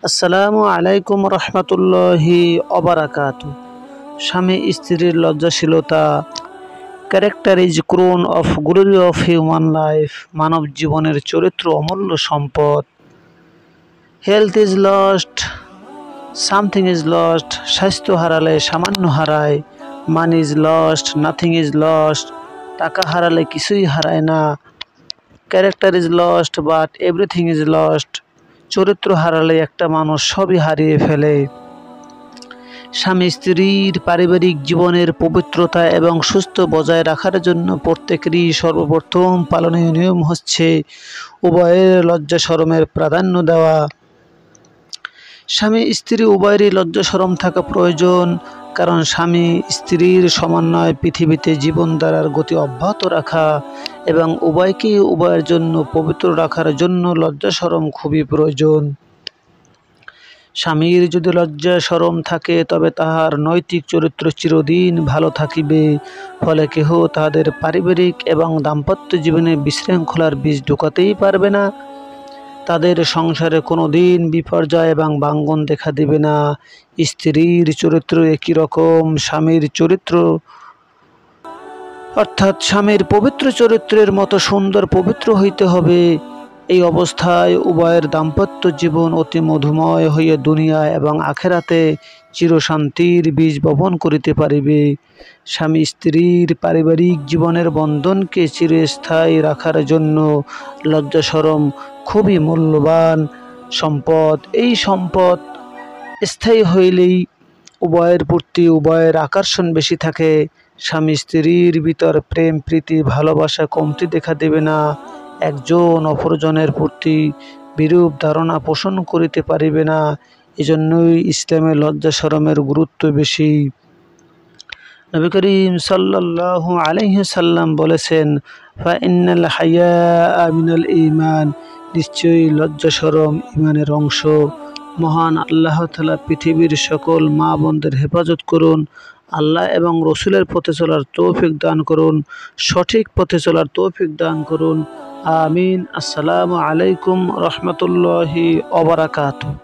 আসসালামু আলাইকুম রহমতুল্লাহি অবারাকাতু। স্বামী স্ত্রীর লজ্জাশীলতা। Character is crown of glory of human life. মানব জীবনের চরিত্র অমূল্য সম্পদ। Health is lost, something is lost. স্বাস্থ্য হারালে সামান্য হারায়। Money is lost, nothing is lost. টাকা হারালে কিছুই হারায় না। Character is lost but everything is lost. চরিত্র হারালে একটা মানুষ সবই হারিয়ে ফেলে। স্বামী স্ত্রীর পারিবারিক জীবনের পবিত্রতা এবং সুস্থ বজায় রাখার জন্য প্রত্যেকেরই সর্বপ্রথম পালনীয় নিয়ম হচ্ছে উভয়ের লজ্জা শরমের প্রাধান্য দেওয়া। স্বামী স্ত্রী উভয়েরই লজ্জা শরম থাকা প্রয়োজন, কারণ স্বামী স্ত্রীর সমন্বয় পৃথিবীতে জীবনধারার গতি অব্যাহত রাখা এবং উভয়কেই উভয়ের জন্য পবিত্র রাখার জন্য লজ্জা শরম খুবই প্রয়োজন। স্বামীর যদি লজ্জা শরম থাকে তবে তাহার নৈতিক চরিত্র চিরদিন ভালো থাকিবে, ফলে কেহ তাহাদের পারিবারিক এবং দাম্পত্য জীবনে বিশৃঙ্খলার বীজ ঢুকাতেই পারবে না। তাদের সংসারে কোনো দিন বিপর্যয় এবং ভাঙ্গন দেখা দিবে না। স্ত্রীর চরিত্র একই রকম স্বামীর চরিত্র, অর্থাৎ স্বামীর পবিত্র চরিত্রের মতো সুন্দর পবিত্র হইতে হবে। এই অবস্থায় উভয়ের দাম্পত্য জীবন অতি মধুময় হইয়া দুনিয়া এবং আখেরাতে চিরশান্তির বীজ বপন করিতে পারিবে। স্বামী স্ত্রীর পারিবারিক জীবনের বন্ধনকে চিরস্থায়ী রাখার জন্য লজ্জা শরম খুবই মূল্যবান সম্পদ। এই সম্পদ স্থায়ী হইলেই উভয়ের প্রতি উভয়ের আকর্ষণ বেশি থাকে। স্বামী স্ত্রীর ভিতর প্রেম প্রীতি ভালোবাসা কমতি দেখা দেবে না। একজন অপরজনের প্রতি বিরূপ ধারণা পোষণ করিতে পারিবে না। এজন্যই ইসলামে লজ্জা শরমের গুরুত্ব বেশি। নবী করিম সাল্লাল্লাহু আলাইহি সাল্লাম বলেছেন, ফাইন্নাল হায়াআ মিনাল ঈমান, নিশ্চয়ই লজ্জা শরম ঈমানের অংশ। মহান আল্লাহ তাআলা পৃথিবীর সকল মা বোনদের হেফাজত করুন। আল্লাহ এবং রসুলের পথে চলার তৌফিক দান করুন, সঠিক পথে চলার তৌফিক দান করুন। আমিন। আসসালামু আলাইকুম রহমতুল্লাহি ওয়া বারাকাতুহু।